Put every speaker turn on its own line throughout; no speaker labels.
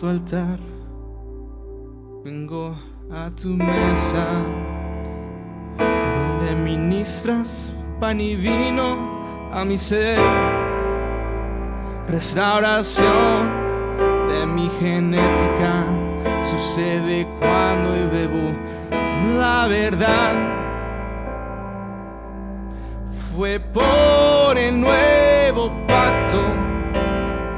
tu altar, vengo a tu mesa, donde ministras pan y vino a mi ser. Restauración de mi genética sucede cuando yo bebo la verdad. Fue por el nuevo pacto,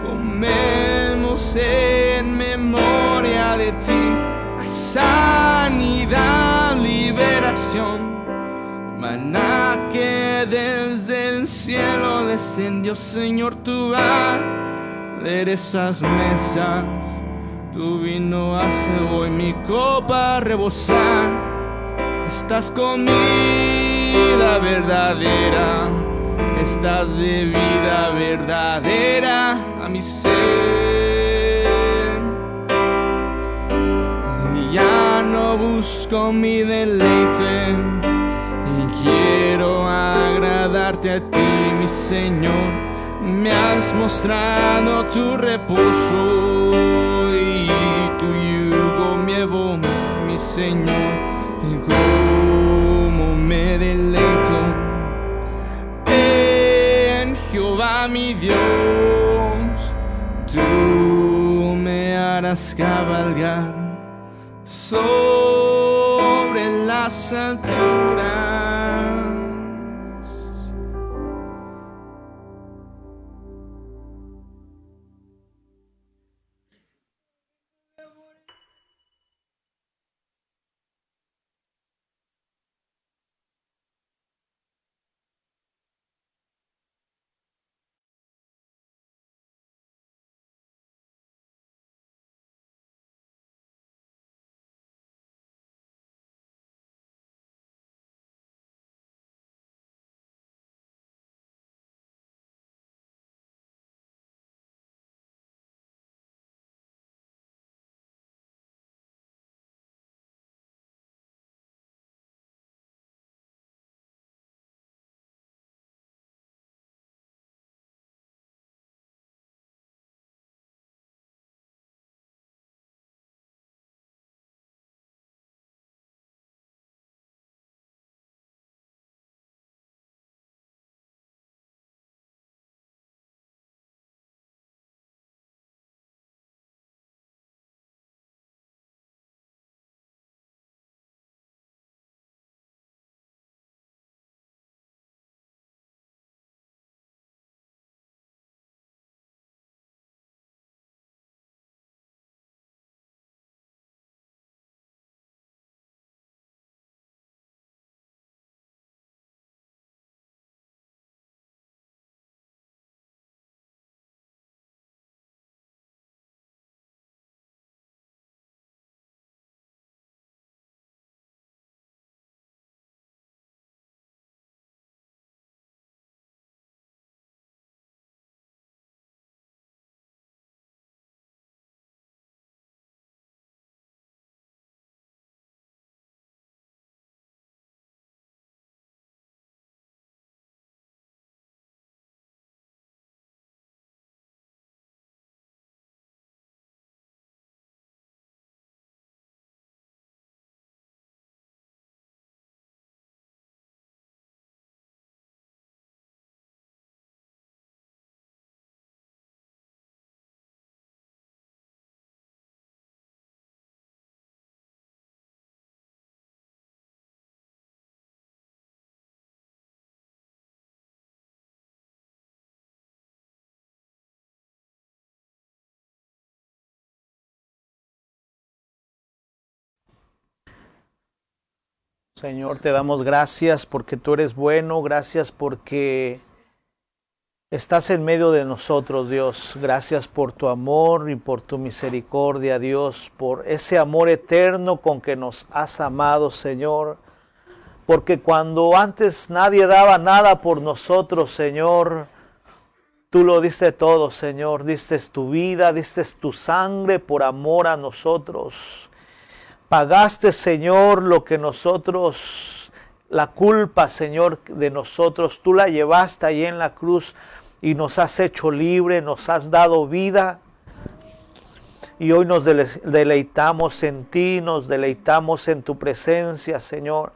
comemos en memoria de ti. Hay sanidad, liberación, maná que desde el cielo descendió. Señor, tú aderezas mesas, tu vino hace hoy mi copa rebosar. Estás comida verdadera, estás bebida verdadera a mi ser. Y ya no busco mi deleite, y quiero agradarte a ti, mi Señor. Me has mostrado tu reposo y tu yugo me llevó, mi Señor. Y cómo me deleito en Jehová mi Dios, tú me harás cabalgar sobre las alturas.
Señor, te damos gracias porque tú eres bueno, gracias porque estás en medio de nosotros, Dios. Gracias por tu amor y por tu misericordia, Dios, por ese amor eterno con que nos has amado, Señor. Porque cuando antes nadie daba nada por nosotros, Señor, tú lo diste todo, Señor. Diste tu vida, diste tu sangre por amor a nosotros. Pagaste, Señor, lo que nosotros, la culpa, Señor, de nosotros, tú la llevaste ahí en la cruz y nos has hecho libre, nos has dado vida. Y hoy nos deleitamos en ti, nos deleitamos en tu presencia, Señor.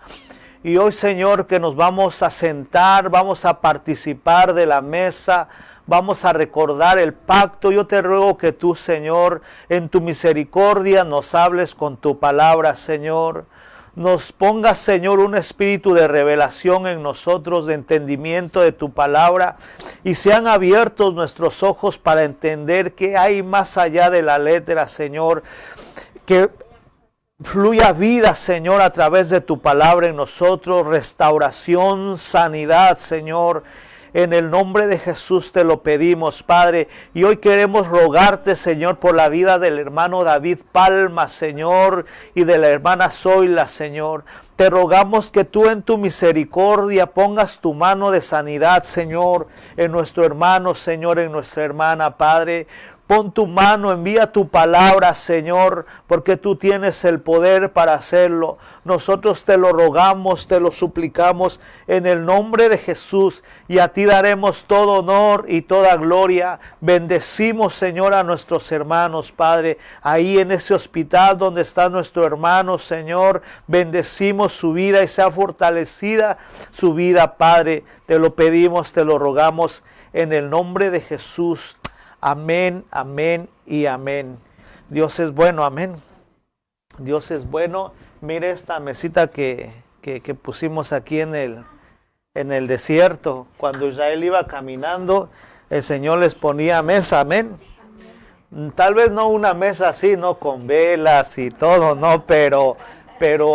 Y hoy, Señor, que nos vamos a sentar, vamos a participar de la mesa, vamos a recordar el pacto. Yo te ruego que tú, Señor, en tu misericordia nos hables con tu palabra, Señor. Nos pongas, Señor, un espíritu de revelación en nosotros, de entendimiento de tu palabra, y sean abiertos nuestros ojos para entender que hay más allá de la letra, Señor. Que fluya vida, Señor, a través de tu palabra en nosotros, restauración, sanidad, Señor. En el nombre de Jesús te lo pedimos, Padre. Y hoy queremos rogarte, Señor, por la vida del hermano David Palma, Señor, y de la hermana Zoila, Señor. Te rogamos que tú en tu misericordia pongas tu mano de sanidad, Señor, en nuestro hermano, Señor, en nuestra hermana, Padre. Pon tu mano, envía tu palabra, Señor, porque tú tienes el poder para hacerlo. Nosotros te lo rogamos, te lo suplicamos en el nombre de Jesús, y a ti daremos todo honor y toda gloria. Bendecimos, Señor, a nuestros hermanos, Padre, ahí en ese hospital donde está nuestro hermano, Señor. Bendecimos su vida y sea fortalecida su vida, Padre. Te lo pedimos, te lo rogamos en el nombre de Jesús. Amén, amén y amén. Dios es bueno, amén. Dios es bueno. Mire esta mesita que pusimos aquí en el desierto. Cuando Israel iba caminando, el Señor les ponía mesa, amén. Tal vez no una mesa así, no con velas y todo, no, pero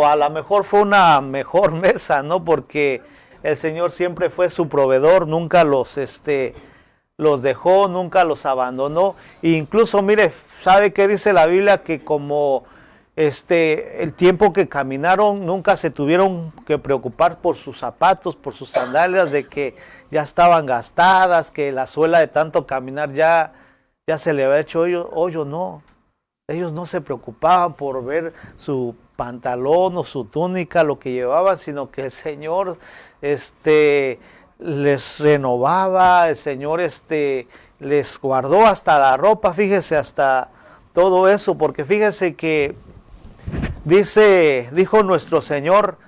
a lo mejor fue una mejor mesa, ¿no? Porque el Señor siempre fue su proveedor, nunca los dejó, nunca los abandonó. E incluso, mire, ¿sabe qué dice la Biblia? Que como el tiempo que caminaron, nunca se tuvieron que preocupar por sus zapatos, por sus sandalias, de que ya estaban gastadas, que la suela de tanto caminar ya se le había hecho hoyo, no. Ellos no se preocupaban por ver su pantalón o su túnica, lo que llevaban, sino que el Señor, les renovaba, el Señor les guardó hasta la ropa, fíjese, hasta todo eso, porque fíjese que dijo nuestro Señor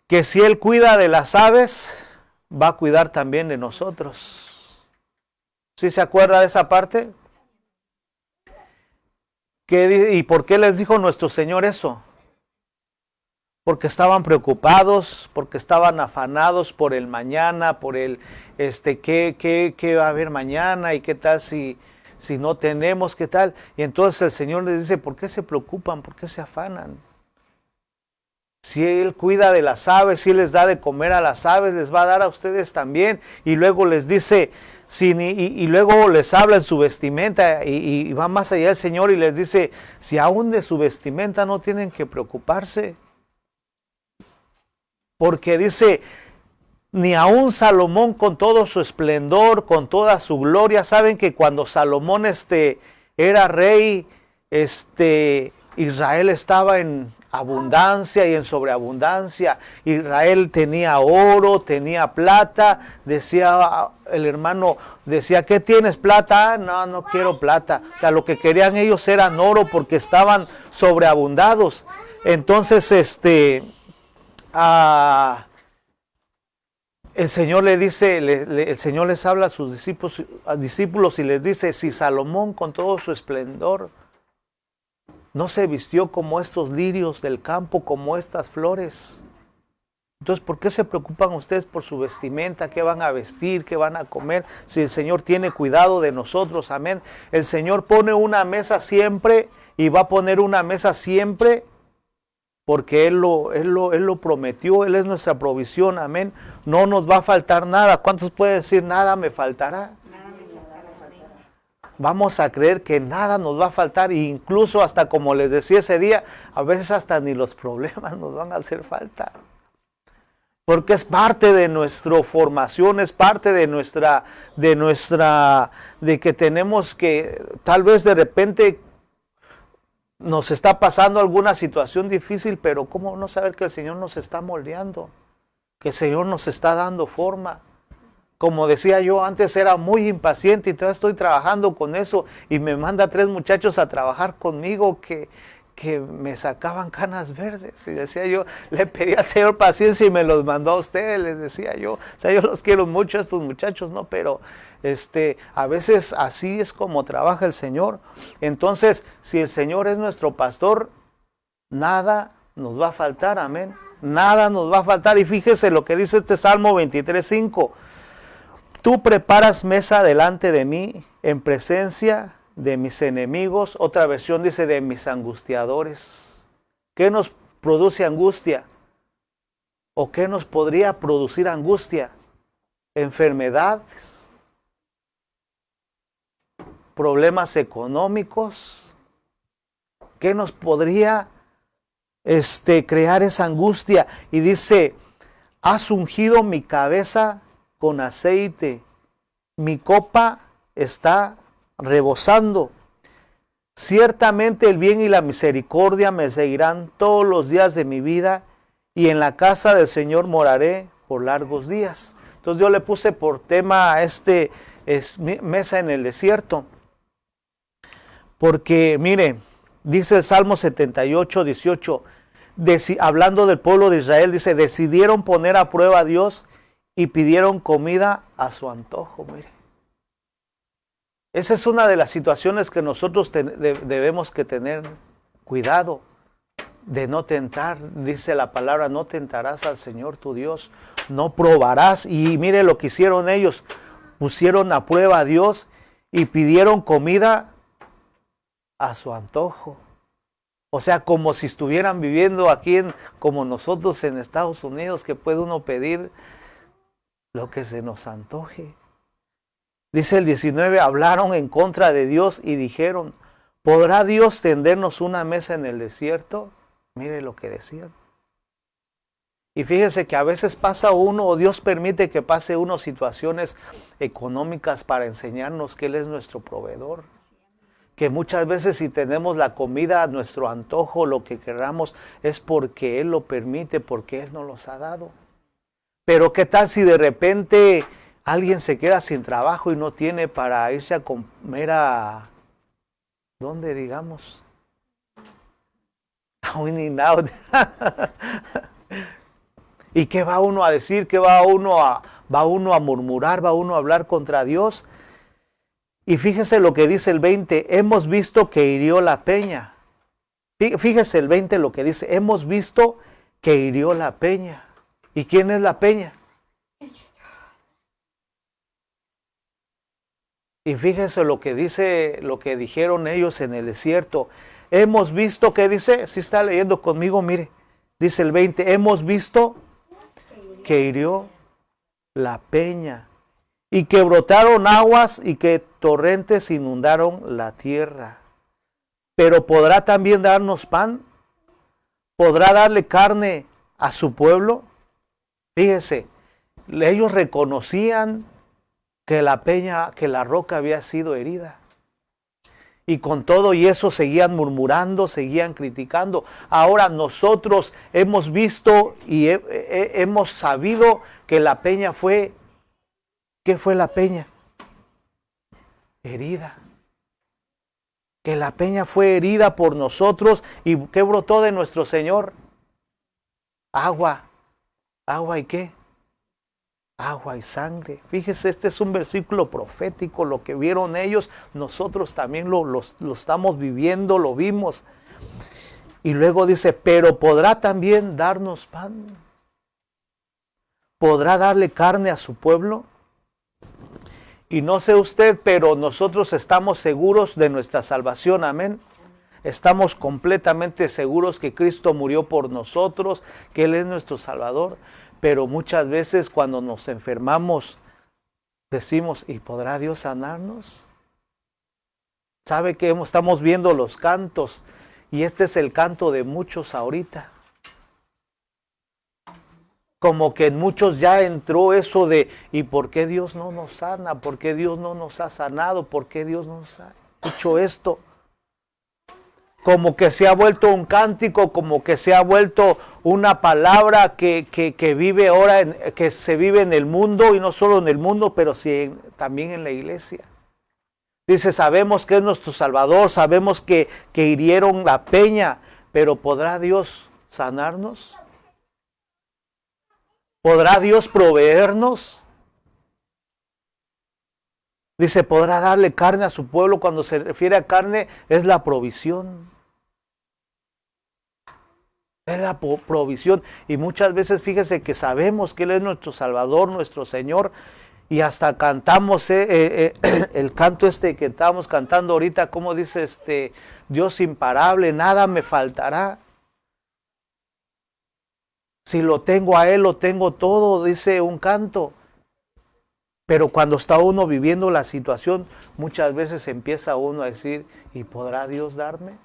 que si Él cuida de las aves, va a cuidar también de nosotros. ¿Sí se acuerda de esa parte? ¿Y por qué les dijo nuestro Señor eso? Porque estaban preocupados, porque estaban afanados por el mañana, por el qué va a haber mañana y qué tal si no tenemos, qué tal. Y entonces el Señor les dice, ¿por qué se preocupan? ¿Por qué se afanan? Si Él cuida de las aves, si Él les da de comer a las aves, les va a dar a ustedes también. Y luego les dice, y luego les habla en su vestimenta, y va más allá el Señor y les dice, si aún de su vestimenta no tienen que preocuparse. Porque dice, ni aun Salomón con todo su esplendor, con toda su gloria. Saben que cuando Salomón era rey, Israel estaba en abundancia y en sobreabundancia. Israel tenía oro, tenía plata. Decía el hermano, ¿qué tienes, plata? No quiero plata. O sea, lo que querían ellos eran oro porque estaban sobreabundados. Entonces, el Señor le dice, el Señor les habla a sus discípulos y les dice, si Salomón con todo su esplendor no se vistió como estos lirios del campo, como estas flores, entonces ¿por qué se preocupan ustedes por su vestimenta? ¿Qué van a vestir? ¿Qué van a comer? Si el Señor tiene cuidado de nosotros, amén. El Señor pone una mesa siempre y va a poner una mesa siempre, porque Él lo prometió, Él es nuestra provisión, amén. No nos va a faltar nada. ¿Cuántos pueden decir, nada me faltará? Nada me faltará. Vamos a creer que nada nos va a faltar, e incluso hasta, como les decía ese día, a veces hasta ni los problemas nos van a hacer falta. Porque es parte de nuestra formación, es parte de que tenemos que, tal vez de repente, nos está pasando alguna situación difícil, pero ¿cómo no saber que el Señor nos está moldeando? Que el Señor nos está dando forma. como decía yo, antes era muy impaciente y todavía estoy trabajando con eso y me manda 3 muchachos a trabajar conmigo que me sacaban canas verdes. Y decía yo, le pedí al Señor paciencia y me los mandó a ustedes, les decía yo. O sea, yo los quiero mucho a estos muchachos, ¿no? Pero a veces así es como trabaja el Señor. Entonces, si el Señor es nuestro pastor, nada nos va a faltar, amén. Nada nos va a faltar. Y fíjese lo que dice este Salmo 23:5. Tú preparas mesa delante de mí en presencia de mis enemigos. Otra versión dice de mis angustiadores. ¿Qué nos produce angustia? ¿O qué nos podría producir angustia? Enfermedades, problemas económicos. ¿Qué nos podría crear esa angustia? Y dice, has ungido mi cabeza con aceite, mi copa está rebosando. Ciertamente el bien y la misericordia me seguirán todos los días de mi vida, y en la casa del Señor moraré por largos días. Entonces yo le puse por tema mesa en el desierto, porque mire, dice el Salmo 78:18, hablando del pueblo de Israel, dice, decidieron poner a prueba a Dios y pidieron comida a su antojo. Mire, esa es una de las situaciones que nosotros debemos que tener cuidado de no tentar. Dice la palabra, no tentarás al Señor tu Dios, no probarás. Y mire lo que hicieron ellos, pusieron a prueba a Dios y pidieron comida a su antojo. O sea, como si estuvieran viviendo aquí como nosotros en Estados Unidos, que puede uno pedir lo que se nos antoje. Dice el 19, hablaron en contra de Dios y dijeron, ¿podrá Dios tendernos una mesa en el desierto? Mire lo que decían. Y fíjese que a veces pasa uno, o Dios permite que pase uno situaciones económicas para enseñarnos que Él es nuestro proveedor. Que muchas veces si tenemos la comida a nuestro antojo, lo que queramos, es porque Él lo permite, porque Él nos los ha dado. Pero ¿qué tal si de repente alguien se queda sin trabajo y no tiene para irse a comer a... ¿dónde digamos? A Winning Out. ¿Y qué va uno a decir? ¿Qué va uno a murmurar? ¿Va uno a hablar contra Dios? Y fíjese lo que dice el 20. Hemos visto que hirió la peña. Fíjese el 20 lo que dice. Hemos visto que hirió la peña. ¿Y quién es la peña? Y fíjese lo que dice, lo que dijeron ellos en el desierto. Hemos visto, ¿qué dice? Si está leyendo conmigo, mire. Dice el 20, hemos visto que hirió la peña y que brotaron aguas y que torrentes inundaron la tierra. Pero ¿podrá también darnos pan? ¿Podrá darle carne a su pueblo? Fíjese, ellos reconocían que la peña, que la roca había sido herida. Y con todo y eso seguían murmurando, seguían criticando. Ahora nosotros hemos visto y hemos sabido que la peña fue, ¿qué fue la peña? Herida. Que la peña fue herida por nosotros. ¿Y qué brotó de nuestro Señor? Agua. ¿Agua y qué? Agua y sangre. Fíjese, este es un versículo profético, lo que vieron ellos, nosotros también lo estamos viviendo, lo vimos. Y luego dice, pero ¿podrá también darnos pan? ¿Podrá darle carne a su pueblo? Y no sé usted, pero nosotros estamos seguros de nuestra salvación, amén. Estamos completamente seguros que Cristo murió por nosotros, que Él es nuestro Salvador. Pero muchas veces cuando nos enfermamos, decimos, ¿y podrá Dios sanarnos? ¿Sabe que estamos viendo los cantos? Y este es el canto de muchos ahorita. Como que en muchos ya entró eso de, ¿y por qué Dios no nos sana? ¿Por qué Dios no nos ha sanado? ¿Por qué Dios no nos ha hecho esto? como que se ha vuelto un cántico, como que se ha vuelto una palabra que vive ahora, que se vive en el mundo, y no solo en el mundo, pero sí también en la iglesia. Dice, sabemos que es nuestro Salvador, sabemos que hirieron la peña, pero ¿podrá Dios sanarnos? ¿Podrá Dios proveernos? Dice, ¿podrá darle carne a su pueblo? Cuando se refiere a carne, es la provisión. Es la provisión. Y muchas veces, fíjese que sabemos que Él es nuestro Salvador, nuestro Señor, y hasta cantamos el canto que estábamos cantando ahorita, como dice Dios imparable, nada me faltará. Si lo tengo a Él, lo tengo todo, dice un canto. Pero cuando está uno viviendo la situación, muchas veces empieza uno a decir, ¿y podrá Dios darme?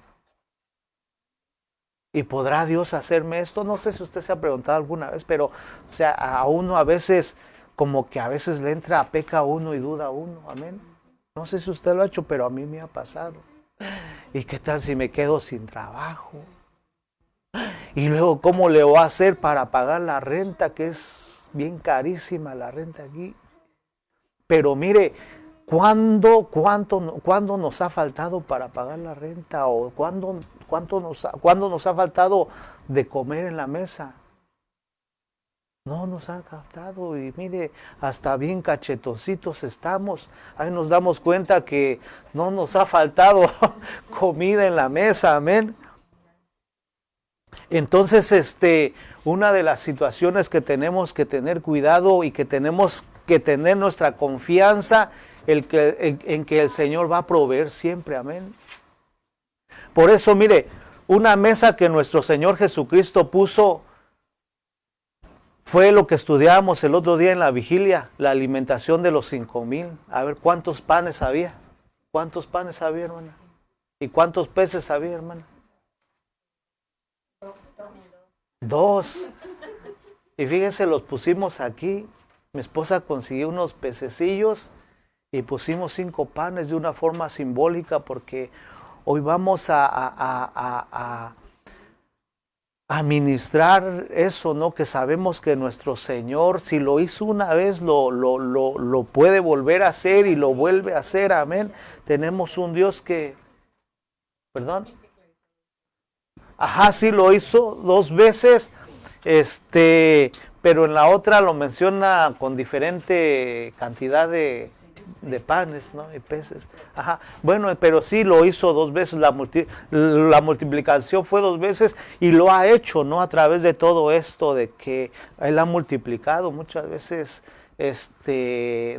¿Y podrá Dios hacerme esto? No sé si usted se ha preguntado alguna vez, pero o sea, a uno a veces, como que a veces le entra, peca a uno y duda a uno, amén. No sé si usted lo ha hecho, pero a mí me ha pasado. ¿Y qué tal si me quedo sin trabajo? Y luego, ¿cómo le voy a hacer para pagar la renta? Que es bien carísima la renta aquí. Pero mire, ¿cuándo nos ha faltado para pagar la renta? ¿O cuándo nos ha faltado de comer en la mesa? No nos ha faltado, y mire, hasta bien cachetoncitos estamos. Ahí nos damos cuenta que no nos ha faltado comida en la mesa, amén. Entonces, una de las situaciones que tenemos que tener cuidado y que tenemos que tener nuestra confianza en que el Señor va a proveer siempre, amén. Por eso, mire, una mesa que nuestro Señor Jesucristo puso fue lo que estudiábamos el otro día en la vigilia, la alimentación de los 5,000. A ver, ¿cuántos panes había? ¿Cuántos panes había, hermana? ¿Y cuántos peces había, hermana? 2. Y fíjense, los pusimos aquí. Mi esposa consiguió unos pececillos y pusimos 5 panes de una forma simbólica, porque hoy vamos a ministrar eso, ¿no? Que sabemos que nuestro Señor, si lo hizo una vez, lo puede volver a hacer y lo vuelve a hacer, amén. Tenemos un Dios que, perdón. Ajá, sí lo hizo 2 veces, pero en la otra lo menciona con diferente cantidad de panes, ¿no? Y peces. Ajá. Bueno, pero sí lo hizo 2 veces, la multiplicación fue 2 veces, y lo ha hecho, ¿no? A través de todo esto, de que Él ha multiplicado muchas veces,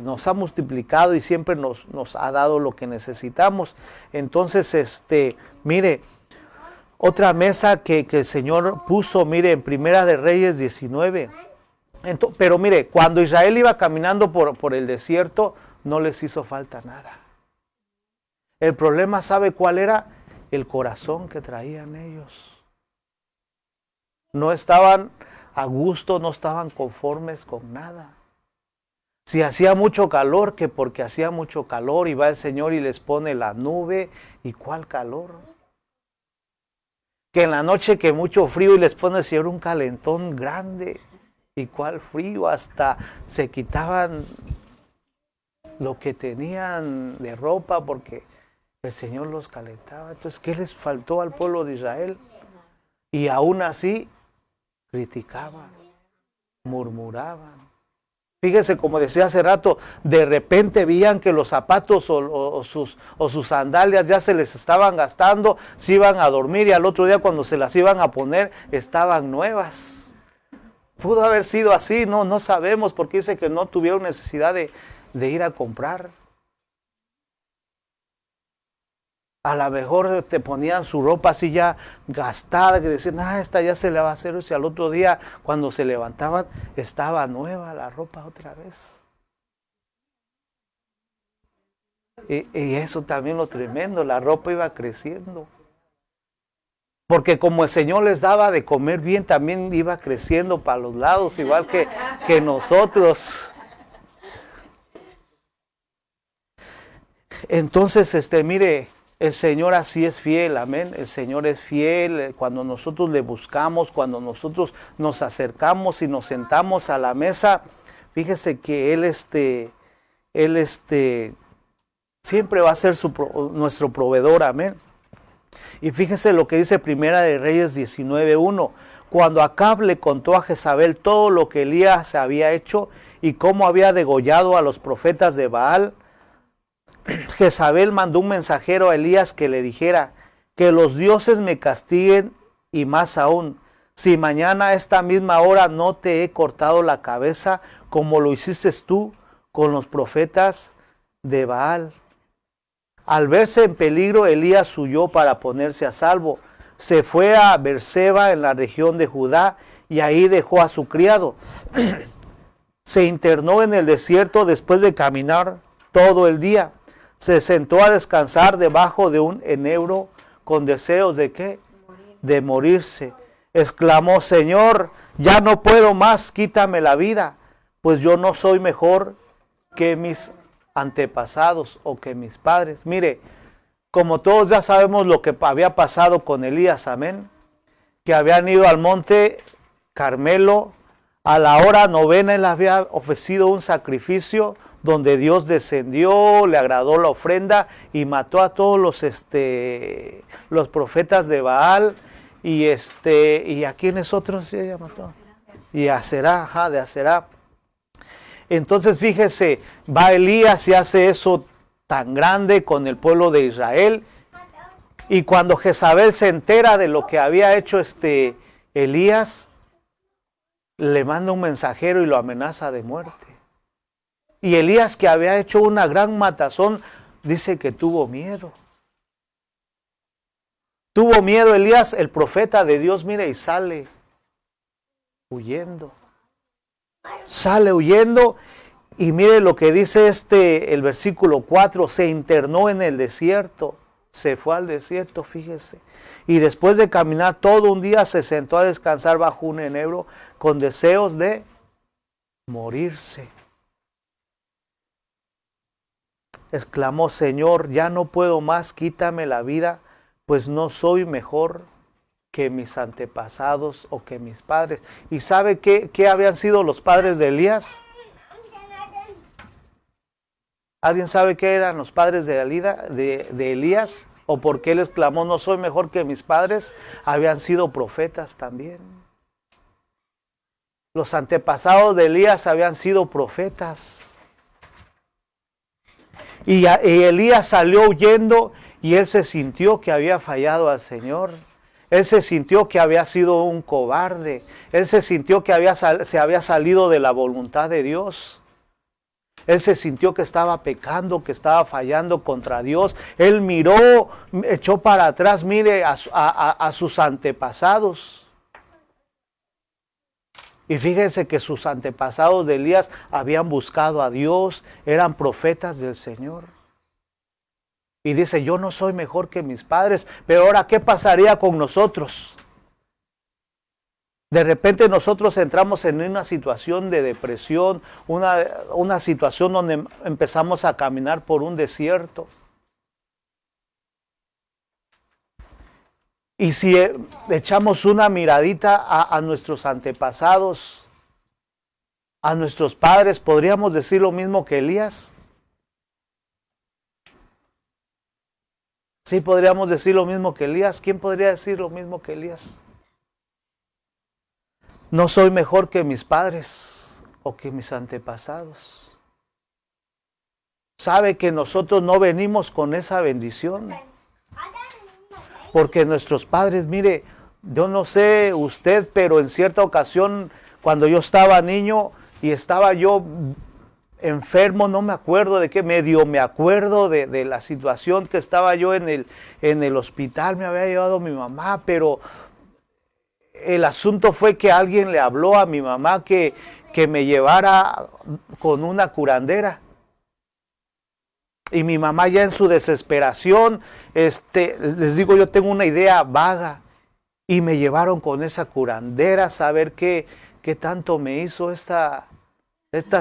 nos ha multiplicado y siempre nos ha dado lo que necesitamos. Entonces, mire, otra mesa que el Señor puso, mire, en Primera de Reyes 19. Pero mire, cuando Israel iba caminando por el desierto, no les hizo falta nada. El problema, ¿sabe cuál era? El corazón que traían ellos. No estaban a gusto, no estaban conformes con nada. Si hacía mucho calor, que porque hacía mucho calor, y va el Señor y les pone la nube, ¿y cuál calor? Que en la noche que mucho frío y les pone el Señor un calentón grande, ¿y cuál frío? Hasta se quitaban lo que tenían de ropa porque el Señor los calentaba. Entonces, ¿qué les faltó al pueblo de Israel? Y aún así criticaban, murmuraban. Fíjense, como decía hace rato, de repente veían que los zapatos o sus sandalias ya se les estaban gastando, se iban a dormir, y al otro día cuando se las iban a poner estaban nuevas. Pudo haber sido así, no sabemos, porque dice que no tuvieron necesidad de ir a comprar. A lo mejor te ponían su ropa así ya gastada, que decían, esta ya se le va a hacer, y al otro día cuando se levantaban estaba nueva la ropa otra vez. Y eso también lo tremendo, la ropa iba creciendo. Porque como el Señor les daba de comer bien, también iba creciendo para los lados, igual que nosotros. Entonces, mire, El Señor así es fiel, amén. El Señor es fiel cuando nosotros le buscamos, cuando nosotros nos acercamos y nos sentamos a la mesa. Fíjese que Él siempre va a ser nuestro proveedor, amén. Y fíjese lo que dice Primera de Reyes 19:1. Cuando Acab le contó a Jezabel todo lo que Elías había hecho y cómo había degollado a los profetas de Baal, Jezabel mandó un mensajero a Elías que le dijera: que los dioses me castiguen, y más aún, si mañana a esta misma hora no te he cortado la cabeza como lo hiciste tú con los profetas de Baal. Al verse en peligro, Elías huyó para ponerse a salvo. Se fue a Beerseba en la región de Judá y ahí dejó a su criado. Se internó en el desierto después de caminar todo el día. Se sentó a descansar debajo de un enebro con deseos de ¿qué? De morirse. Exclamó: Señor, ya no puedo más, quítame la vida, pues yo no soy mejor que mis antepasados o que mis padres. Mire, como todos ya sabemos lo que había pasado con Elías, amén, que habían ido al monte Carmelo, a la hora novena él había ofrecido un sacrificio donde Dios descendió, le agradó la ofrenda y mató a todos los profetas de Baal y a quienes otros ella mató, y a Aserá, de Aserá. Entonces fíjese, va Elías y hace eso tan grande con el pueblo de Israel, y cuando Jezabel se entera de lo que había hecho Elías, le manda un mensajero y lo amenaza de muerte. Y Elías, que había hecho una gran matazón, dice que tuvo miedo. Tuvo miedo Elías, el profeta de Dios, mire, y sale huyendo. Sale huyendo. Y mire lo que dice el versículo 4, se internó en el desierto, se fue al desierto, fíjese. Y después de caminar todo un día se sentó a descansar bajo un enebro con deseos de morirse. Exclamó: Señor, ya no puedo más, quítame la vida, pues no soy mejor que mis antepasados o que mis padres. ¿Y sabe qué habían sido los padres de Elías? ¿Alguien sabe qué eran los padres de Elías? ¿O por qué él exclamó: no soy mejor que mis padres? Habían sido profetas también. Los antepasados de Elías habían sido profetas. Y Elías salió huyendo y él se sintió que había fallado al Señor. Él se sintió que había sido un cobarde. Él se sintió que se había salido de la voluntad de Dios. Él se sintió que estaba pecando, que estaba fallando contra Dios. Él miró, echó para atrás, mire, a sus antepasados. Y fíjense que sus antepasados de Elías habían buscado a Dios, eran profetas del Señor. Y dice: yo no soy mejor que mis padres, pero ahora, ¿qué pasaría con nosotros? De repente nosotros entramos en una situación de depresión, una situación donde empezamos a caminar por un desierto. Y si echamos una miradita a nuestros antepasados, a nuestros padres, ¿podríamos decir lo mismo que Elías? Sí, podríamos decir lo mismo que Elías. ¿Quién podría decir lo mismo que Elías? No soy mejor que mis padres o que mis antepasados. ¿Sabe que nosotros no venimos con esa bendición? Porque nuestros padres, mire, yo no sé usted, pero en cierta ocasión, cuando yo estaba niño y estaba yo enfermo, no me acuerdo de qué, medio me acuerdo de la situación que estaba yo en el hospital, me había llevado mi mamá, pero el asunto fue que alguien le habló a mi mamá que me llevara con una curandera. Y mi mamá, ya en su desesperación, les digo, yo tengo una idea vaga. Y me llevaron con esa curandera a saber qué tanto me hizo esta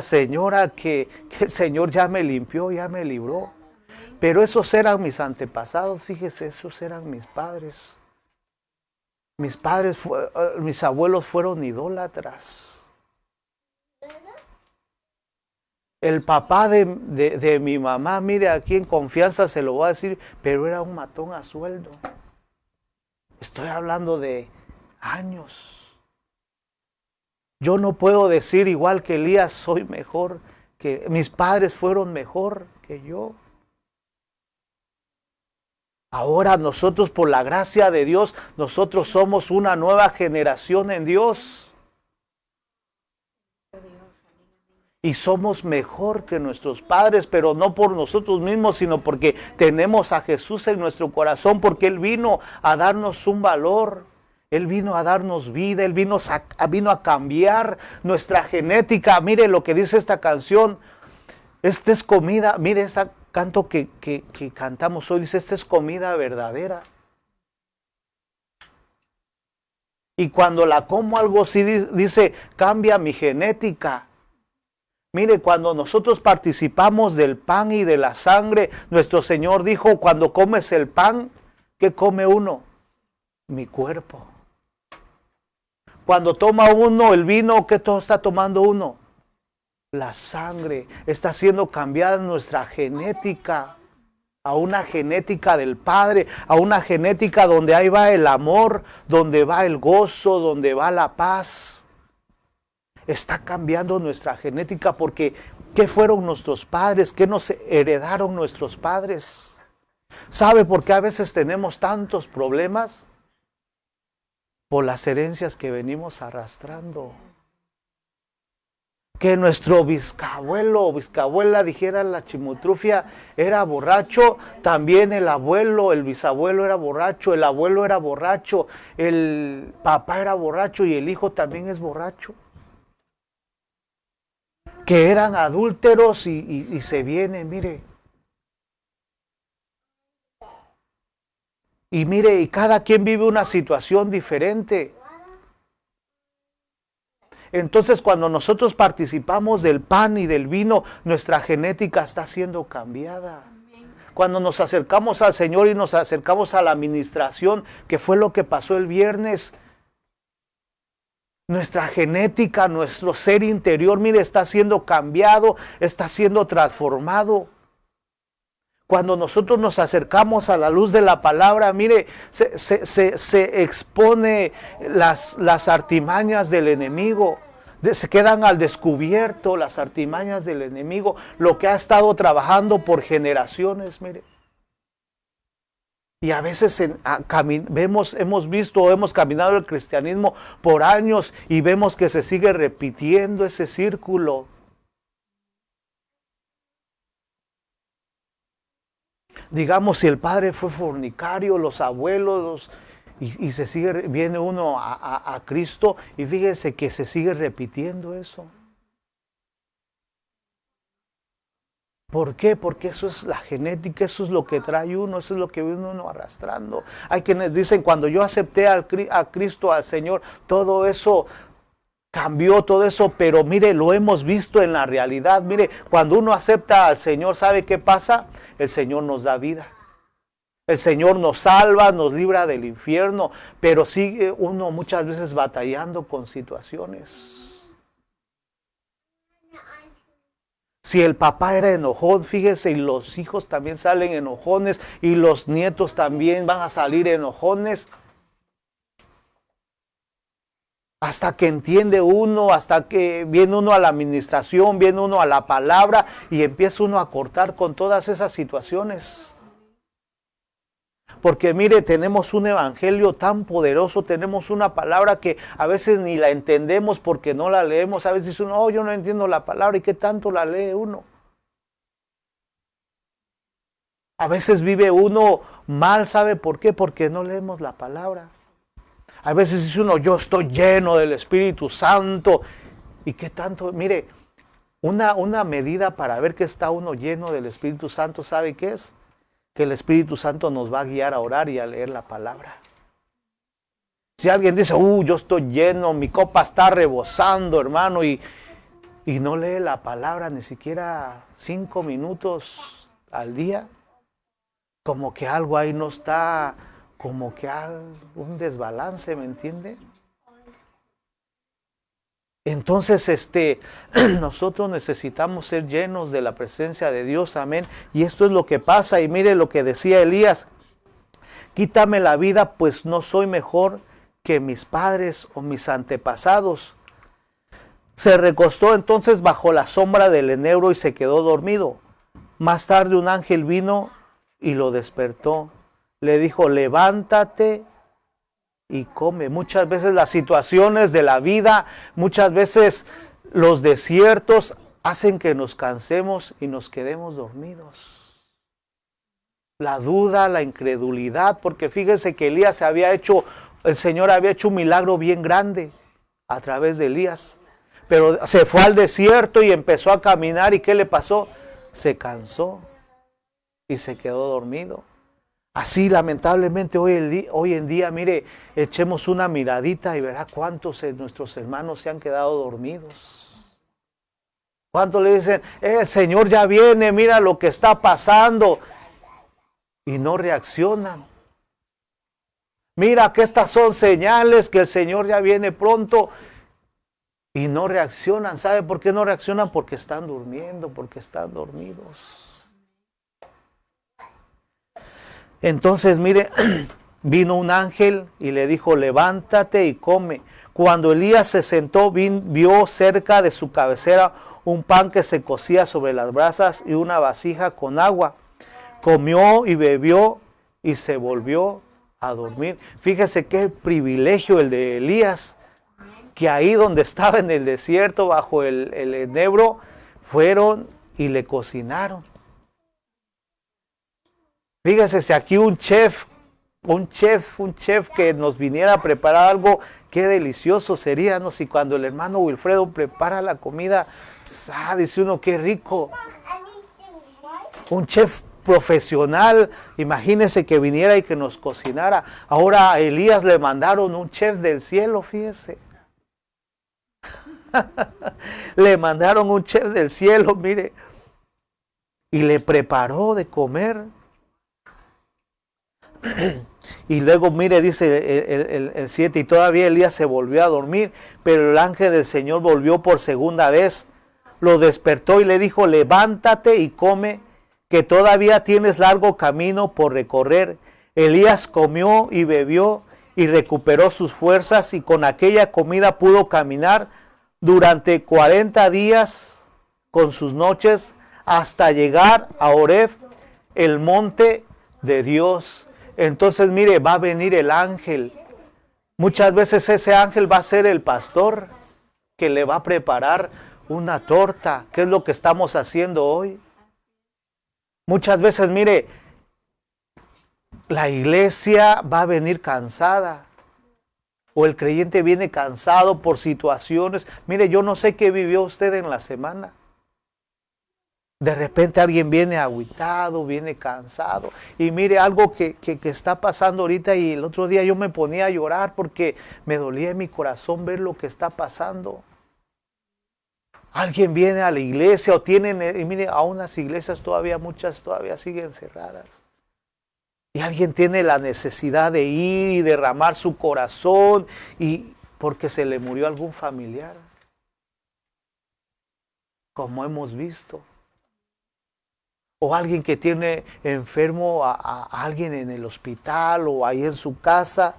señora que el Señor ya me limpió, ya me libró. Pero esos eran mis antepasados, fíjese, esos eran mis padres. Mis abuelos fueron idólatras. El papá de mi mamá, mire, aquí en confianza se lo voy a decir, pero era un matón a sueldo. Estoy hablando de años. Yo no puedo decir igual que Elías, soy mejor, que mis padres fueron mejor que yo. Ahora nosotros, por la gracia de Dios, nosotros somos una nueva generación en Dios. Y somos mejor que nuestros padres, pero no por nosotros mismos, sino porque tenemos a Jesús en nuestro corazón, porque Él vino a darnos un valor. Él vino a darnos vida, Él vino a cambiar nuestra genética. Mire lo que dice esta canción. Esta es comida, mire esta canto que cantamos hoy, dice, esta es comida verdadera. Y cuando la como algo así, dice, cambia mi genética. Mire, cuando nosotros participamos del pan y de la sangre, nuestro Señor dijo, cuando comes el pan, ¿qué come uno? Mi cuerpo. Cuando toma uno el vino, ¿qué está tomando uno? La sangre. Está siendo cambiada nuestra genética a una genética del Padre, a una genética donde ahí va el amor, donde va el gozo, donde va la paz. Está cambiando nuestra genética porque ¿qué fueron nuestros padres? ¿Qué nos heredaron nuestros padres? ¿Sabe por qué a veces tenemos tantos problemas? Por las herencias que venimos arrastrando. Que nuestro bisabuelo o bisabuela, dijera la Chimotrufia, era borracho, también el abuelo, el bisabuelo era borracho, el abuelo era borracho, el papá era borracho y el hijo también es borracho. Que eran adúlteros y se viene, mire. Y mire, y cada quien vive una situación diferente. Entonces, cuando nosotros participamos del pan y del vino, nuestra genética está siendo cambiada. Cuando nos acercamos al Señor y nos acercamos a la administración, que fue lo que pasó el viernes, nuestra genética, nuestro ser interior, mire, está siendo cambiado, está siendo transformado. Cuando nosotros nos acercamos a la luz de la palabra, mire, se expone las artimañas del enemigo. Se quedan al descubierto las artimañas del enemigo, lo que ha estado trabajando por generaciones, mire. Y a veces hemos caminado el cristianismo por años y vemos que se sigue repitiendo ese círculo. Digamos, si el padre fue fornicario, los abuelos, y se sigue, viene uno a Cristo y fíjese que se sigue repitiendo eso. ¿Por qué? Porque eso es la genética, eso es lo que trae uno, eso es lo que viene uno arrastrando. Hay quienes dicen, cuando yo acepté a Cristo, al Señor, todo eso cambió, todo eso, pero mire, lo hemos visto en la realidad. Mire, cuando uno acepta al Señor, ¿sabe qué pasa? El Señor nos da vida. El Señor nos salva, nos libra del infierno, pero sigue uno muchas veces batallando con situaciones. Si el papá era enojón, fíjese, y los hijos también salen enojones, y los nietos también van a salir enojones. Hasta que entiende uno, hasta que viene uno a la administración, viene uno a la palabra, y empieza uno a cortar con todas esas situaciones. Porque mire, tenemos un evangelio tan poderoso, tenemos una palabra que a veces ni la entendemos porque no la leemos. A veces dice uno, oh, yo no entiendo la palabra, ¿y qué tanto la lee uno? A veces vive uno mal, ¿sabe por qué? Porque no leemos la palabra. A veces dice uno, yo estoy lleno del Espíritu Santo. ¿Y qué tanto? Mire, una medida para ver que está uno lleno del Espíritu Santo, ¿sabe qué es? Que el Espíritu Santo nos va a guiar a orar y a leer la palabra. Si alguien dice, yo estoy lleno, mi copa está rebosando, hermano, y no lee la palabra ni siquiera 5 minutos al día, como que algo ahí no está, como que un desbalance, ¿me entiende? Entonces, nosotros necesitamos ser llenos de la presencia de Dios, amén. Y esto es lo que pasa, y mire lo que decía Elías: quítame la vida, pues no soy mejor que mis padres o mis antepasados. Se recostó entonces bajo la sombra del enebro y se quedó dormido. Más tarde un ángel vino y lo despertó. Le dijo: levántate y come. Muchas veces las situaciones de la vida, muchas veces los desiertos hacen que nos cansemos y nos quedemos dormidos. La duda, la incredulidad, porque fíjense que Elías el Señor había hecho un milagro bien grande a través de Elías, pero se fue al desierto y empezó a caminar, ¿y qué le pasó? Se cansó y se quedó dormido. Así lamentablemente hoy en día, mire, echemos una miradita y verá cuántos de nuestros hermanos se han quedado dormidos. ¿Cuántos le dicen, el Señor ya viene, mira lo que está pasando? Y no reaccionan. Mira que estas son señales que el Señor ya viene pronto. Y no reaccionan. ¿Sabe por qué no reaccionan? Porque están durmiendo, porque están dormidos. Entonces, mire, vino un ángel y le dijo: levántate y come. Cuando Elías se sentó, vio cerca de su cabecera un pan que se cocía sobre las brasas y una vasija con agua. Comió y bebió y se volvió a dormir. Fíjese qué privilegio el de Elías, que ahí donde estaba en el desierto, bajo el enebro, fueron y le cocinaron. Fíjese, si aquí un chef que nos viniera a preparar algo, qué delicioso sería, ¿no? Si cuando el hermano Wilfredo prepara la comida, dice uno, qué rico. Un chef profesional, imagínese que viniera y que nos cocinara. Ahora a Elías le mandaron un chef del cielo, fíjese. Le mandaron un chef del cielo, mire, y le preparó de comer. Y luego, mire, dice el 7, y todavía Elías se volvió a dormir, pero el ángel del Señor volvió por segunda vez, lo despertó y le dijo: levántate y come, que todavía tienes largo camino por recorrer. Elías comió y bebió y recuperó sus fuerzas, y con aquella comida pudo caminar durante 40 días con sus noches hasta llegar a Horeb, el monte de Dios. Entonces, mire, va a venir el ángel. Muchas veces ese ángel va a ser el pastor que le va a preparar una torta. ¿Qué es lo que estamos haciendo hoy? Muchas veces, mire, la iglesia va a venir cansada. O el creyente viene cansado por situaciones. Mire, yo no sé qué vivió usted en la semana. De repente alguien viene agüitado, viene cansado. Y mire, algo que está pasando ahorita, y el otro día yo me ponía a llorar porque me dolía en mi corazón ver lo que está pasando. Alguien viene a la iglesia o tienen, y mire, aún las iglesias todavía, muchas todavía siguen cerradas. Y alguien tiene la necesidad de ir y derramar su corazón y porque se le murió algún familiar. Como hemos visto. O alguien que tiene enfermo a alguien en el hospital o ahí en su casa.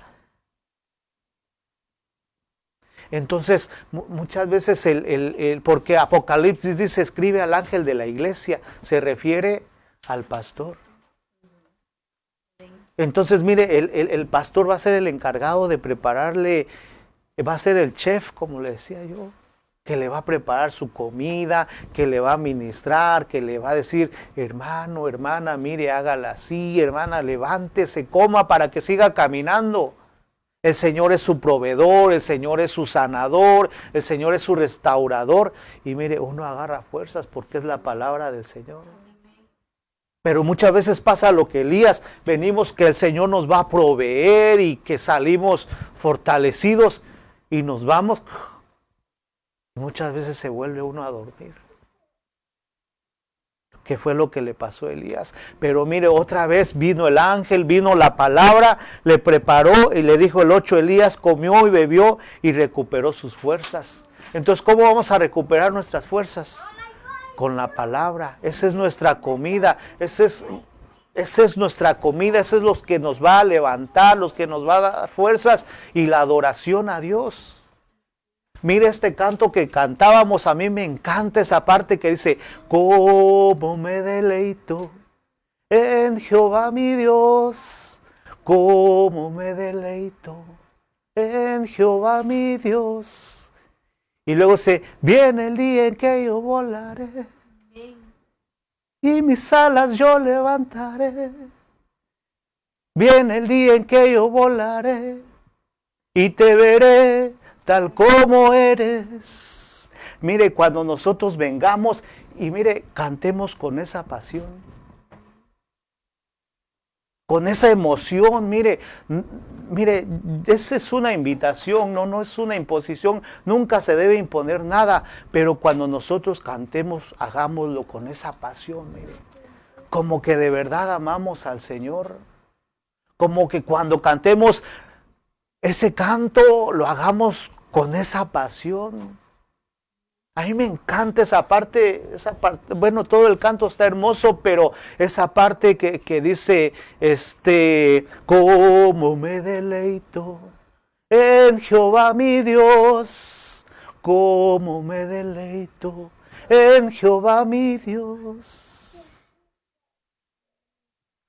Entonces, muchas veces, porque Apocalipsis dice, escribe al ángel de la iglesia, se refiere al pastor. Entonces, mire, el pastor va a ser el encargado de prepararle, va a ser el chef, como le decía yo, que le va a preparar su comida, que le va a ministrar, que le va a decir: hermano, hermana, mire, hágala así, hermana, levántese, coma para que siga caminando. El Señor es su proveedor, el Señor es su sanador, el Señor es su restaurador. Y mire, uno agarra fuerzas porque es la palabra del Señor. Pero muchas veces pasa lo que Elías, venimos que el Señor nos va a proveer y que salimos fortalecidos y nos vamos. Muchas veces se vuelve uno a dormir. que fue lo que le pasó a Elías. Pero mire, otra vez vino el ángel, vino la palabra, le preparó y le dijo el 8, Elías comió y bebió y recuperó sus fuerzas. Entonces, ¿cómo vamos a recuperar nuestras fuerzas? Con la palabra. Esa es nuestra comida, esa es nuestra comida, eso es lo que nos va a levantar, lo que nos va a dar fuerzas y la adoración a Dios. Mire este canto que cantábamos, a mí me encanta esa parte que dice, cómo me deleito en Jehová mi Dios, cómo me deleito en Jehová mi Dios. Y luego dice, viene el día en que yo volaré y mis alas yo levantaré. Viene el día en que yo volaré y te veré tal como eres. Mire, cuando nosotros vengamos y mire, cantemos con esa pasión, con esa emoción, mire, esa es una invitación, no es una imposición, nunca se debe imponer nada, pero cuando nosotros cantemos, hagámoslo con esa pasión, mire, como que de verdad amamos al Señor, como que cuando cantemos ese canto, lo hagamos con esa pasión. A mí me encanta esa parte, bueno, todo el canto está hermoso, pero esa parte que dice, cómo me deleito en Jehová mi Dios, cómo me deleito en Jehová mi Dios.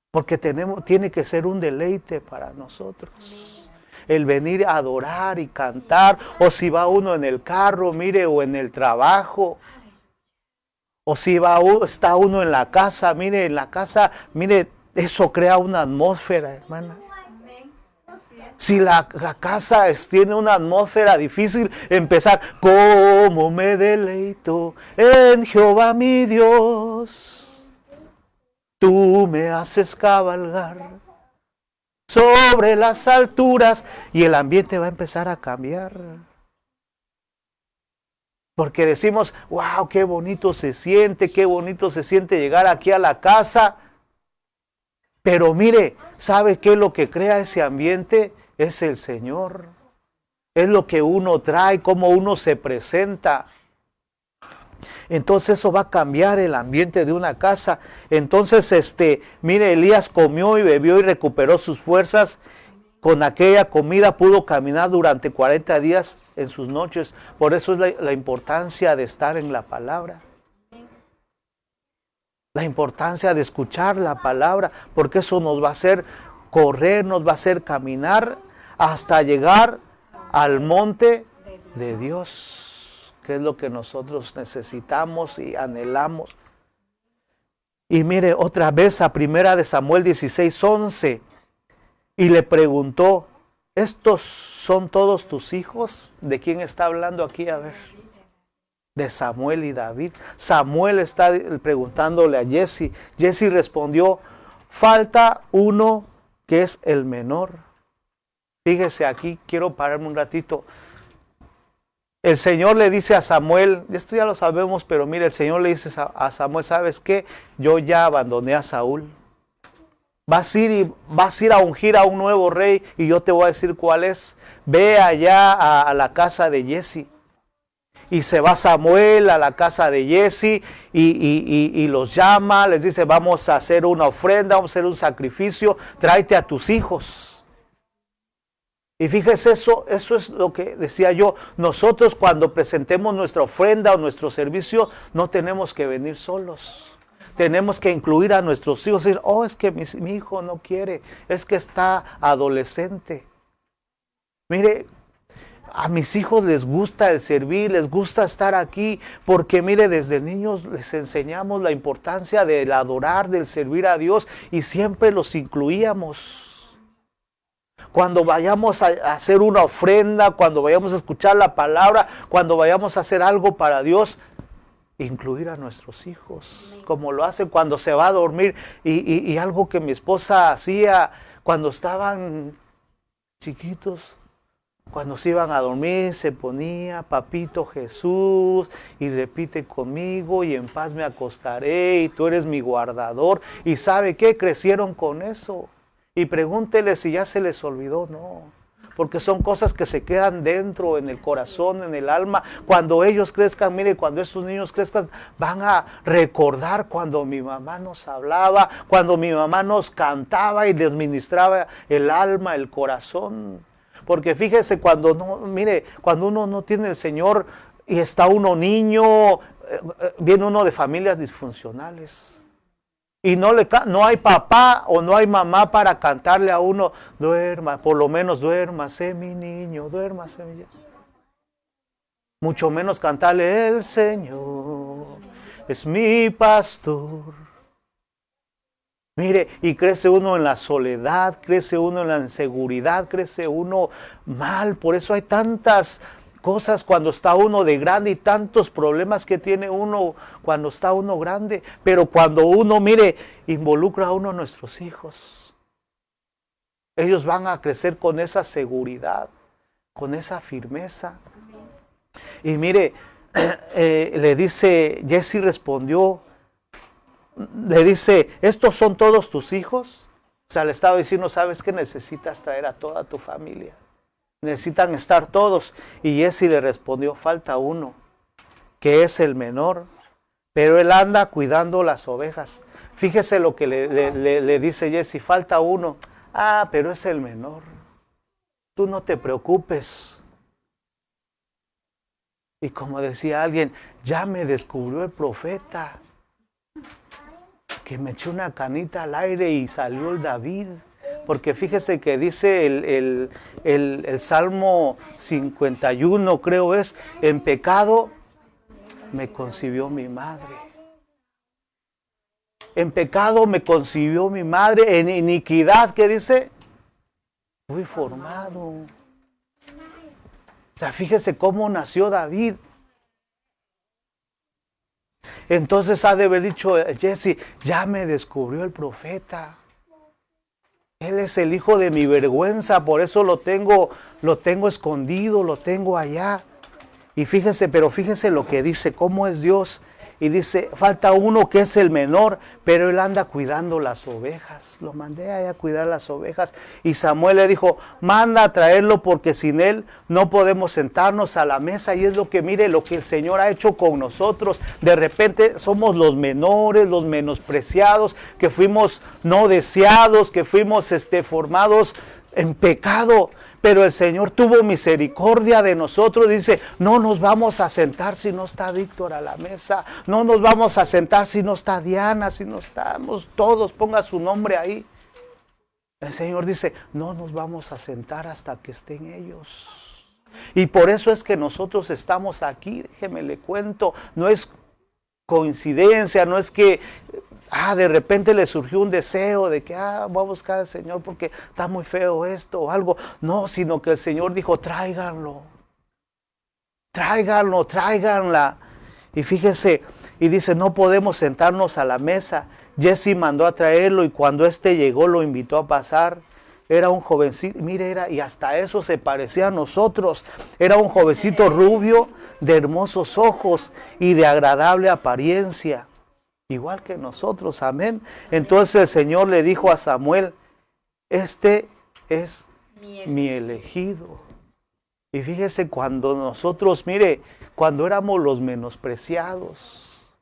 Porque tiene que ser un deleite para nosotros. El venir a adorar y cantar, o si va uno en el carro, mire, o en el trabajo, o si está uno en la casa, mire, en la casa, mire, eso crea una atmósfera, hermana. Si la casa tiene una atmósfera difícil, empezar, cómo me deleito en Jehová mi Dios, tú me haces cabalgar sobre las alturas, y el ambiente va a empezar a cambiar. Porque decimos, wow, qué bonito se siente llegar aquí a la casa. Pero mire, ¿sabe qué es lo que crea ese ambiente? Es el Señor. Es lo que uno trae, cómo uno se presenta. Entonces eso va a cambiar el ambiente de una casa. Entonces, mire, Elías comió y bebió y recuperó sus fuerzas. Con aquella comida pudo caminar durante 40 días en sus noches. Por eso es la importancia de estar en la palabra. La importancia de escuchar la palabra, porque eso nos va a hacer correr, nos va a hacer caminar hasta llegar al monte de Dios, que es lo que nosotros necesitamos y anhelamos. Y mire otra vez a 1 Samuel 16:11, y le preguntó, ¿estos son todos tus hijos? ¿De quién está hablando aquí? A ver, de Samuel y David. Samuel está preguntándole a Jesse. Jesse respondió, falta uno que es el menor. Fíjese aquí, quiero pararme un ratito. El Señor le dice a Samuel, esto ya lo sabemos, pero mire, el Señor le dice a Samuel, ¿sabes qué? Yo ya abandoné a Saúl. Vas a ir a ungir a un nuevo rey y yo te voy a decir cuál es. Ve allá a la casa de Jesse. Y se va Samuel a la casa de Jesse y los llama, les dice, vamos a hacer una ofrenda, vamos a hacer un sacrificio, tráete a tus hijos. Y fíjese, eso es lo que decía yo. Nosotros cuando presentemos nuestra ofrenda o nuestro servicio, no tenemos que venir solos. Tenemos que incluir a nuestros hijos. Decir, oh, es que mi hijo no quiere, es que está adolescente. Mire, a mis hijos les gusta el servir, les gusta estar aquí, porque mire, desde niños les enseñamos la importancia del adorar, del servir a Dios, y siempre los incluíamos. Cuando vayamos a hacer una ofrenda, cuando vayamos a escuchar la palabra, cuando vayamos a hacer algo para Dios, incluir a nuestros hijos, como lo hacen cuando se va a dormir. Y algo que mi esposa hacía cuando estaban chiquitos, Cuando se iban a dormir se ponía Papito Jesús y repite conmigo y en paz me acostaré y tú eres mi guardador. ¿Y sabe qué? Crecieron con eso. Y pregúntele si ya se les olvidó, no. Porque son cosas que se quedan dentro, en el corazón, en el alma. Cuando ellos crezcan, mire, cuando esos niños crezcan, van a recordar cuando mi mamá nos hablaba, cuando mi mamá nos cantaba y les ministraba el alma, el corazón. Porque fíjese, cuando no, mire, cuando uno no tiene el Señor y está uno niño, viene uno de familias disfuncionales. Y no hay papá o no hay mamá para cantarle a uno, duerma, por lo menos duérmase mi niño, duérmase mi niño. Mucho menos cantarle, el Señor es mi pastor. Mire, y crece uno en la soledad, crece uno en la inseguridad, crece uno mal. Por eso hay tantas cosas cuando está uno de grande y tantos problemas que tiene uno cuando está uno grande. Pero cuando uno, mire, involucra a uno a nuestros hijos, ellos van a crecer con esa seguridad, con esa firmeza. Y mire, le dice, Jesse respondió, le dice, ¿estos son todos tus hijos? O sea, le estaba diciendo, ¿sabes qué? Necesitas traer a toda tu familia. Necesitan estar todos. Y Jesse le respondió, falta uno, que es el menor, pero él anda cuidando las ovejas. Fíjese lo que le dice Jesse, falta uno. Ah, pero es el menor. Tú no te preocupes. Y como decía alguien, ya me descubrió el profeta, que me echó una canita al aire y salió el David. Porque fíjese que dice el Salmo 51, creo es, en pecado me concibió mi madre. En pecado me concibió mi madre, en iniquidad, ¿qué dice? Fui formado. O sea, fíjese cómo nació David. Entonces ha de haber dicho Jesse, ya me descubrió el profeta. Él es el hijo de mi vergüenza, por eso lo tengo escondido, lo tengo allá. Y fíjese, pero fíjese lo que dice, cómo es Dios. Y dice, falta uno que es el menor, pero él anda cuidando las ovejas. Lo mandé allá a cuidar las ovejas. Y Samuel le dijo, manda a traerlo porque sin él no podemos sentarnos a la mesa. Y es lo que, mire, lo que el Señor ha hecho con nosotros. De repente somos los menores, los menospreciados, que fuimos no deseados, que fuimos formados en pecado. Pero el Señor tuvo misericordia de nosotros. Dice, no nos vamos a sentar si no está Víctor a la mesa. No nos vamos a sentar si no está Diana, si no estamos todos. Ponga su nombre ahí. El Señor dice, no nos vamos a sentar hasta que estén ellos. Y por eso es que nosotros estamos aquí. Déjeme le cuento. No es coincidencia, no es que de repente le surgió un deseo de que voy a buscar al Señor porque está muy feo esto o algo. No, sino que el Señor dijo, tráiganlo, tráiganla. Y fíjese, y dice, no podemos sentarnos a la mesa. Jesse mandó a traerlo y cuando llegó lo invitó a pasar. Era un jovencito, mire, y hasta eso se parecía a nosotros. Era un jovencito rubio, de hermosos ojos y de agradable apariencia. Igual que nosotros, amén. Entonces el Señor le dijo a Samuel, este es mi elegido. Y fíjese cuando nosotros, mire, cuando éramos los menospreciados,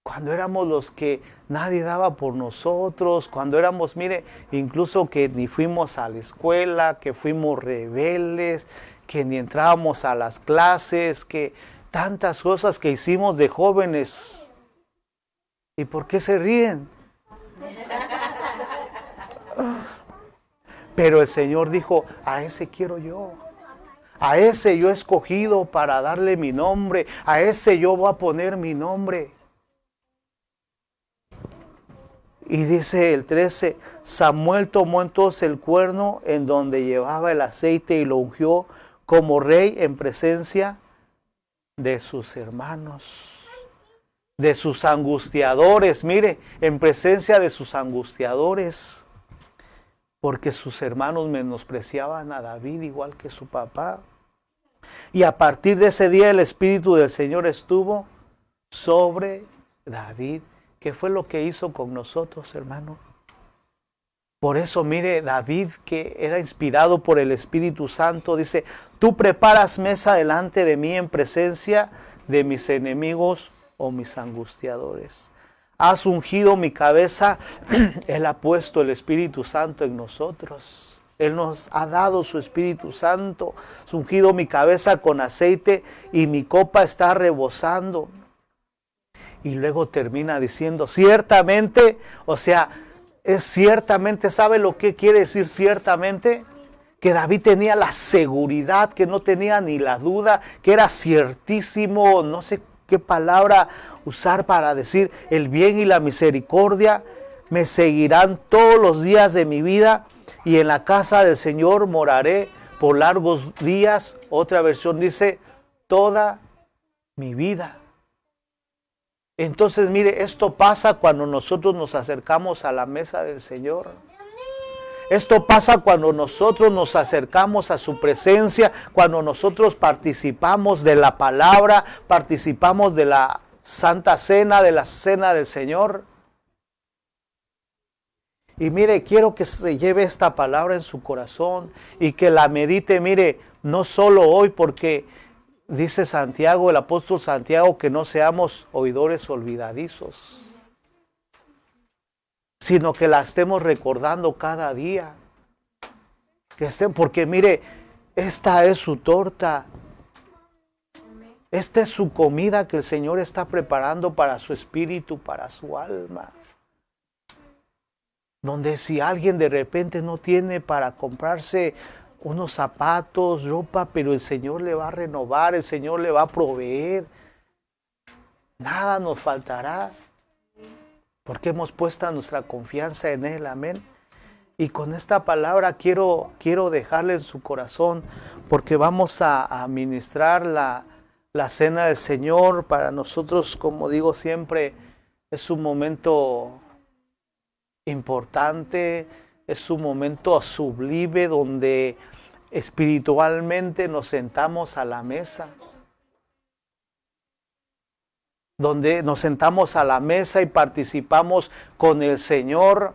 cuando éramos los que nadie daba por nosotros, cuando éramos, mire, incluso que ni fuimos a la escuela, que fuimos rebeldes, que ni entrábamos a las clases, que tantas cosas que hicimos de jóvenes. ¿Y por qué se ríen? Pero el Señor dijo, a ese quiero yo. A ese yo he escogido para darle mi nombre. A ese yo voy a poner mi nombre. Y dice el 13, Samuel tomó entonces el cuerno en donde llevaba el aceite y lo ungió como rey en presencia de sus hermanos. De sus angustiadores, mire, en presencia de sus angustiadores. porque sus hermanos menospreciaban a David igual que su papá. Y a partir de ese día el Espíritu del Señor estuvo sobre David. ¿Qué fue lo que hizo con nosotros, hermano? Por eso, mire, David, que era inspirado por el Espíritu Santo, dice: tú preparas mesa delante de mí en presencia de mis enemigos o mis angustiadores. Has ungido mi cabeza. Él ha puesto el Espíritu Santo en nosotros. Él nos ha dado su Espíritu Santo. Has ungido mi cabeza con aceite y mi copa está rebosando. Y luego termina diciendo, ciertamente, o sea, es ciertamente, ¿sabe lo que quiere decir ciertamente? Que David tenía la seguridad, que no tenía ni la duda, que era ciertísimo, no sé qué palabra usar para decir, el bien y la misericordia me seguirán todos los días de mi vida y en la casa del Señor moraré por largos días. Otra versión dice, toda mi vida. Entonces, mire, esto pasa cuando nosotros nos acercamos a la mesa del Señor. Esto pasa cuando nosotros nos acercamos a su presencia, cuando nosotros participamos de la palabra, participamos de la Santa Cena, de la Cena del Señor. Y mire, quiero que se lleve esta palabra en su corazón y que la medite, mire, no solo hoy, porque dice Santiago, el apóstol Santiago, que no seamos oidores olvidadizos, sino que la estemos recordando cada día. Porque mire, esta es su torta. Esta es su comida que el Señor está preparando para su espíritu, para su alma. Donde si alguien de repente no tiene para comprarse unos zapatos, ropa, pero el Señor le va a renovar, el Señor le va a proveer. Nada nos faltará, porque hemos puesto nuestra confianza en Él, amén. Y con esta palabra quiero dejarle en su corazón, porque vamos a ministrar la cena del Señor. Para nosotros, como digo siempre, es un momento importante, es un momento sublime donde espiritualmente nos sentamos a la mesa. Donde nos sentamos a la mesa y participamos con el Señor.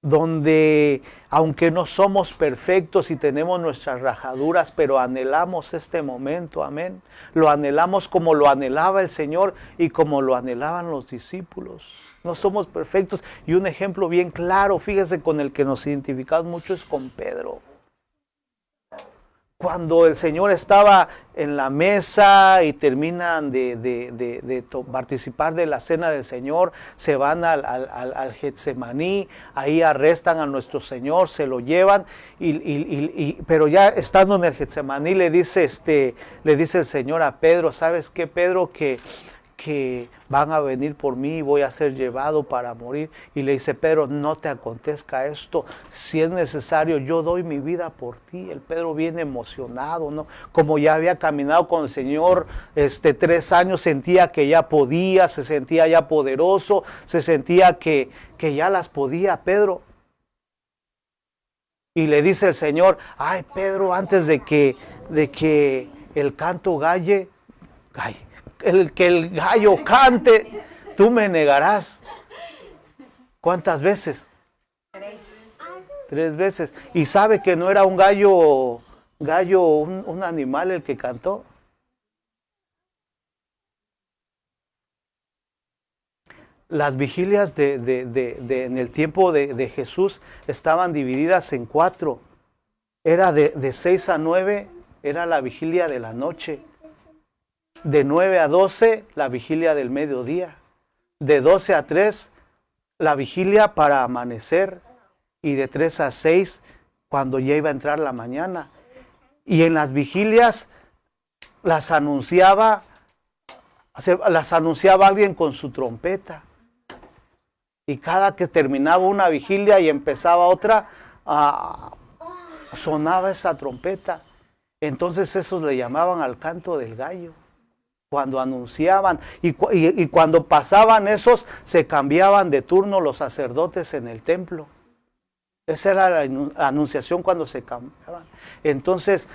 Donde, aunque no somos perfectos y tenemos nuestras rajaduras, pero anhelamos este momento, amén. Lo anhelamos como lo anhelaba el Señor y como lo anhelaban los discípulos. No somos perfectos. Y un ejemplo bien claro, fíjese, con el que nos identificamos mucho es con Pedro. Cuando el Señor estaba en la mesa y terminan de participar de la cena del Señor, se van al Getsemaní, ahí arrestan a nuestro Señor, se lo llevan, pero ya estando en el Getsemaní le dice el Señor a Pedro, ¿sabes qué, Pedro? Que van a venir por mí y voy a ser llevado para morir. Y le dice, Pedro, no te acontezca esto, si es necesario yo doy mi vida por ti. El Pedro viene emocionado, ¿no? Como ya había caminado con el Señor 3 años, sentía que ya podía, se sentía ya poderoso, se sentía que ya las podía Pedro. Y le dice el Señor, ay Pedro, antes de que el canto galle, que el gallo cante, tú me negarás. ¿Cuántas veces? 3 veces. Y sabe que no era un gallo, un animal el que cantó. Las vigilias en el tiempo de Jesús estaban divididas en 4. Era de 6 a 9, era la vigilia de la noche. De 9 a 12, la vigilia del mediodía. De 12 a 3, la vigilia para amanecer. Y de 3 a 6, cuando ya iba a entrar la mañana. Y en las vigilias las anunciaba alguien con su trompeta. Y cada que terminaba una vigilia y empezaba otra, sonaba esa trompeta. Entonces esos le llamaban al canto del gallo.
cuando anunciaban. Y cuando pasaban esos, se cambiaban de turno los sacerdotes en el templo. Esa era la anunciación cuando se cambiaban. Entonces,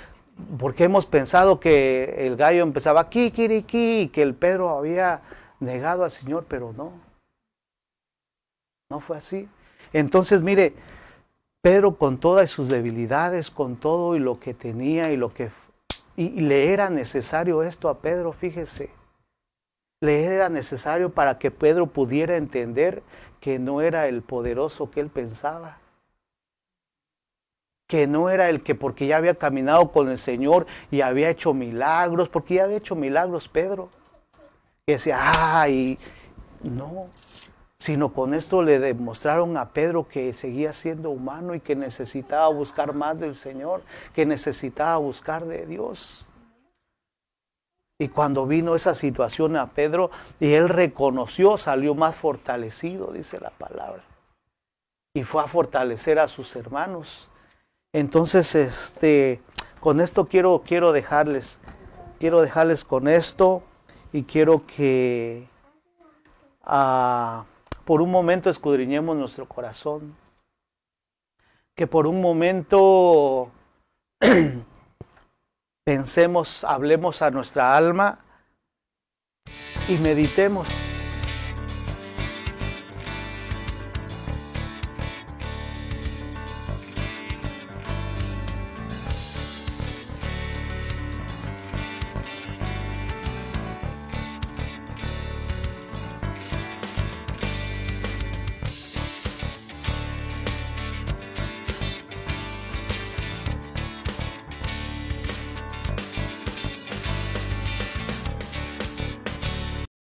porque hemos pensado que el gallo empezaba kikiriki y que el Pedro había negado al Señor, pero no. No fue así. Entonces, mire, Pedro con todas sus debilidades, con todo y lo que tenía y le era necesario esto a Pedro, fíjese. Le era necesario para que Pedro pudiera entender que no era el poderoso que él pensaba. Que no era el que porque ya había caminado con el Señor y había hecho milagros, porque ya había hecho milagros Pedro. Que decía, ay, no. Sino con esto le demostraron a Pedro que seguía siendo humano y que necesitaba buscar más del Señor, que necesitaba buscar de Dios. Y cuando vino esa situación a Pedro y él reconoció, salió más fortalecido, dice la palabra. Y fue a fortalecer a sus hermanos. Entonces, con esto quiero dejarles con esto y quiero que por un momento escudriñemos nuestro corazón, que por un momento pensemos, hablemos a nuestra alma y meditemos.